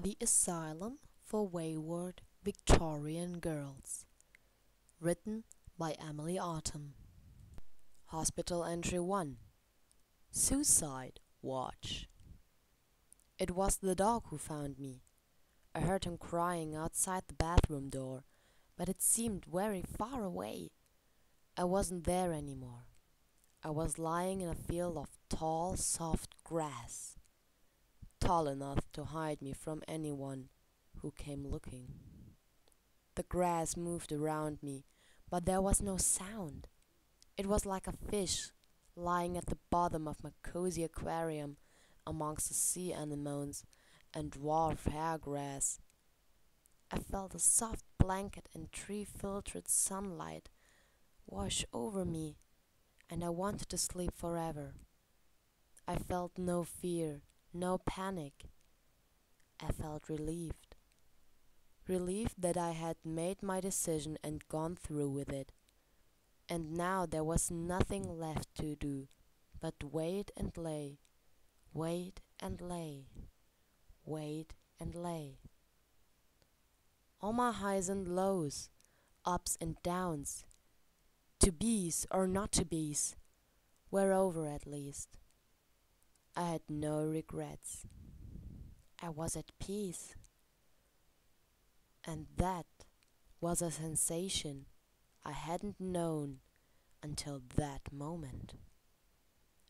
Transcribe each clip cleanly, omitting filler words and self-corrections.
The Asylum for Wayward Victorian Girls. Written by Emilie Autumn. Hospital Entry 1. Suicide Watch. It was the dog who found me. I heard him crying outside the bathroom door, but it seemed very far away. I wasn't there anymore. I was lying in a field of tall, soft grass, tall enough to hide me from anyone who came looking. The grass moved around me, but there was no sound. It was like a fish lying at the bottom of my cozy aquarium amongst the sea anemones and dwarf hairgrass. I felt a soft blanket and tree-filtered sunlight wash over me, and I wanted to sleep forever. I felt no fear, no panic. I felt relieved. Relieved that I had made my decision and gone through with it. And now there was nothing left to do but wait and lay, wait and lay, wait and lay. All my highs and lows, ups and downs, to be's or not to be's, were over at least. I had no regrets. I was at peace. And that was a sensation I hadn't known until that moment.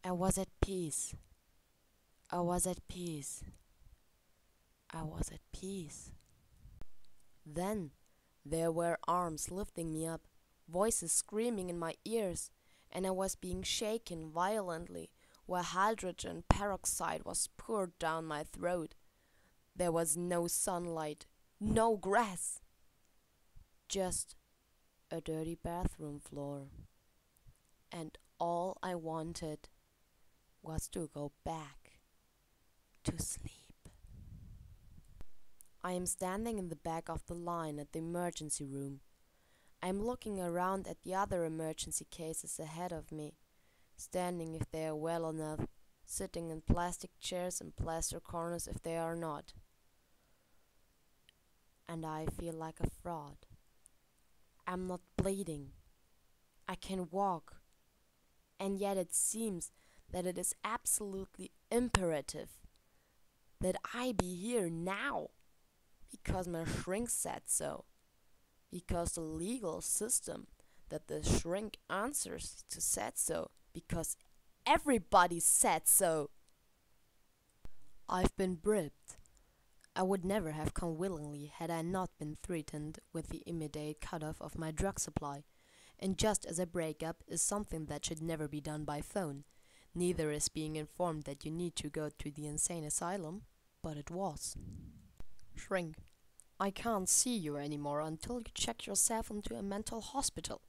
I was at peace. I was at peace. I was at peace. Then there were arms lifting me up, voices screaming in my ears, and I was being shaken violently where hydrogen peroxide was poured down my throat. There was no sunlight, no grass, just a dirty bathroom floor. And all I wanted was to go back to sleep. I am standing in the back of the line at the emergency room. I am looking around at the other emergency cases ahead of me, standing if they are well enough, sitting in plastic chairs and plaster corners if they are not. And I feel like a fraud. I'm not bleeding. I can walk. And yet it seems that it is absolutely imperative that I be here now, because my shrink said so, because the legal system that the shrink answers to said so, because everybody said so. I've been bribbed. I would never have come willingly had I not been threatened with the immediate cut-off of my drug supply. And just as a breakup is something that should never be done by phone, neither is being informed that you need to go to the insane asylum, but it was. Shrink, I can't see you anymore until you check yourself into a mental hospital.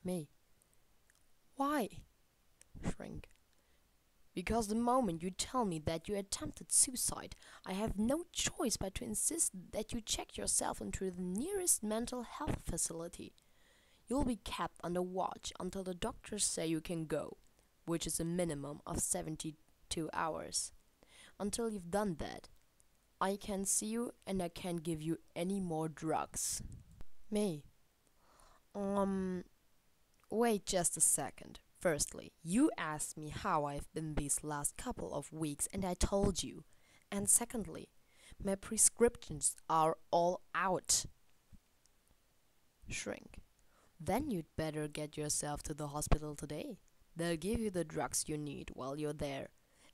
Me. Why? Shrink. Because the moment you tell me that you attempted suicide, I have no choice but to insist that you check yourself into the nearest mental health facility. You'll be kept under watch until the doctors say you can go, which is a minimum of 72 hours. Until you've done that, I can't see you and I can't give you any more drugs. Me. Wait just a second. Firstly, you asked me how I've been these last couple of weeks and I told you. And secondly, my prescriptions are all out. Shrink. Then you'd better get yourself to the hospital today. They'll give you the drugs you need while you're there,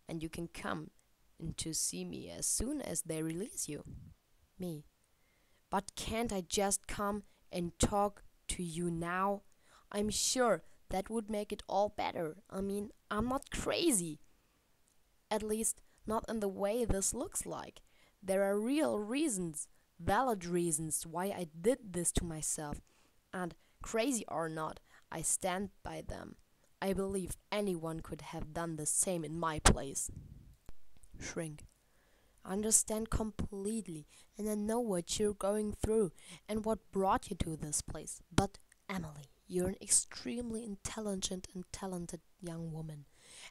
and you can come in to see me as soon as they release you. Me. But can't I just come and talk to you now? I'm sure that would make it all better. I mean, I'm not crazy. At least, not in the way this looks like. There are real reasons, valid reasons why I did this to myself. And crazy or not, I stand by them. I believe anyone could have done the same in my place. Shrink. I understand completely, and I know what you're going through and what brought you to this place. But, Emilie, you're an extremely intelligent and talented young woman,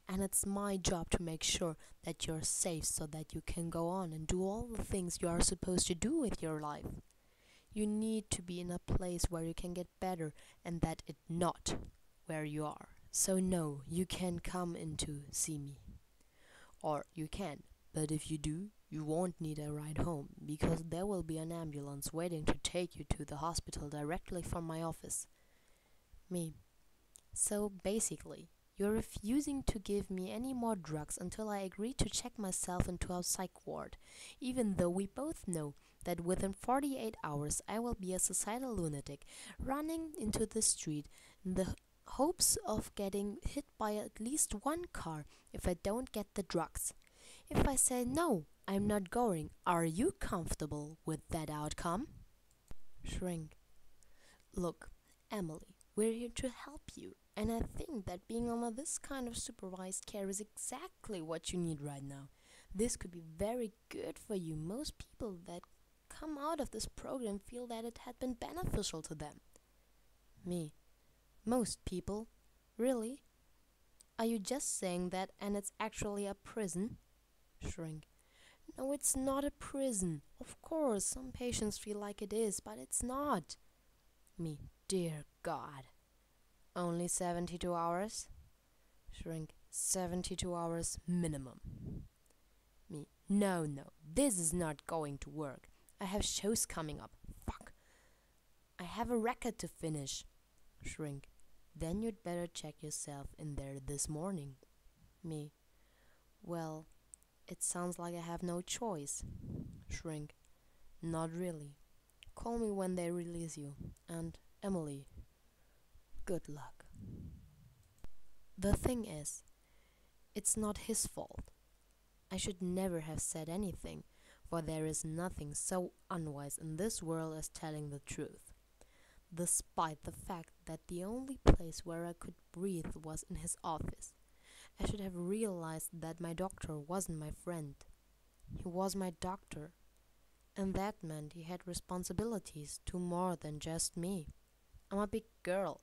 And it's my job to make sure that you're safe so that you can go on and do all the things you are supposed to do with your life. You need to be in a place where you can get better and that it not where you are. So no, you can't come in to see me. Or you can, but if you do, you won't need a ride home because there will be an ambulance waiting to take you to the hospital directly from my office. Me. So basically, you're refusing to give me any more drugs until I agree to check myself into a psych ward, even though we both know that within 48 hours I will be a suicidal lunatic running into the street in the hopes of getting hit by at least one car if I don't get the drugs. If I say no, I'm not going, are you comfortable with that outcome? Shrink. Look, Emily, we're here to help you, and I think that being under this kind of supervised care is exactly what you need right now. This could be very good for you. Most people that come out of this program feel that it had been beneficial to them. Me. Most people? Really? Are you just saying that and it's actually a prison? Shrink. No, it's not a prison. Of course, some patients feel like it is, but it's not. Me. Dear God. Only 72 hours? Shrink. 72 hours minimum. Me. No, this is not going to work. I have shows coming up. Fuck. I have a record to finish. Shrink. Then you'd better check yourself in there this morning. Me. Well, it sounds like I have no choice. Shrink. Not really. Call me when they release you. And Emily, good luck. The thing is, it's not his fault. I should never have said anything, for there is nothing so unwise in this world as telling the truth. Despite the fact that the only place where I could breathe was in his office, I should have realized that my doctor wasn't my friend. He was my doctor, and that meant he had responsibilities to more than just me. I'm a big girl.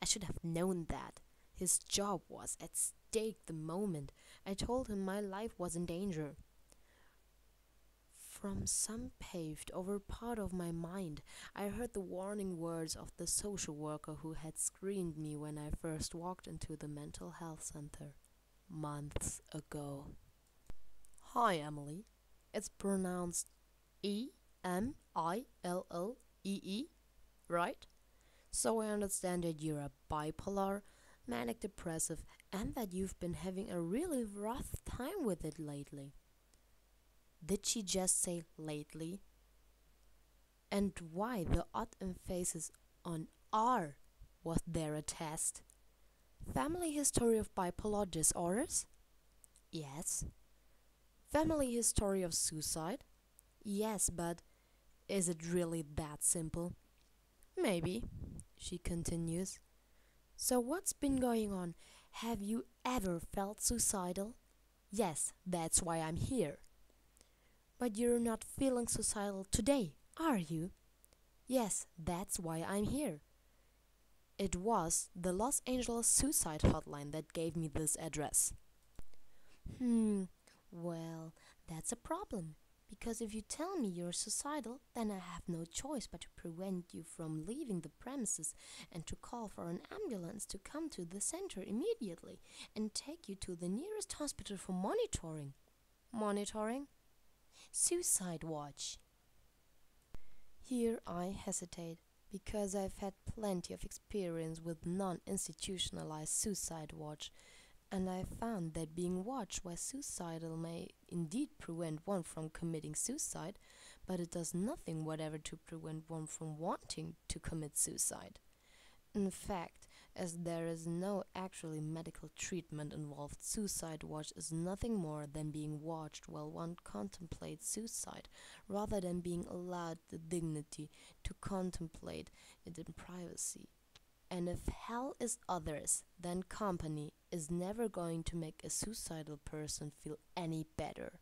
I should have known that. His job was at stake the moment I told him my life was in danger. From some paved over part of my mind, I heard the warning words of the social worker who had screened me when I first walked into the mental health center months ago. Hi, Emily. It's pronounced Emillee, right? So I understand that you're a bipolar, manic depressive, and that you've been having a really rough time with it lately. Did she just say lately? And why the odd emphasis on R? Was there a test? Family history of bipolar disorders? Yes. Family history of suicide? Yes, but is it really that simple? Maybe, she continues. So what's been going on? Have you ever felt suicidal? Yes, that's why I'm here. But you're not feeling suicidal today, are you? Yes, that's why I'm here. It was the Los Angeles suicide hotline that gave me this address. Well, that's a problem. Because if you tell me you're suicidal, then I have no choice but to prevent you from leaving the premises and to call for an ambulance to come to the center immediately and take you to the nearest hospital for monitoring. Monitoring? Suicide watch. Here I hesitate because I've had plenty of experience with non-institutionalized suicide watch, and I found that being watched while suicidal may indeed prevent one from committing suicide, but it does nothing whatever to prevent one from wanting to commit suicide. In fact, as there is no actually medical treatment involved, suicide watch is nothing more than being watched while one contemplates suicide, rather than being allowed the dignity to contemplate it in privacy. And if hell is others, then company is never going to make a suicidal person feel any better.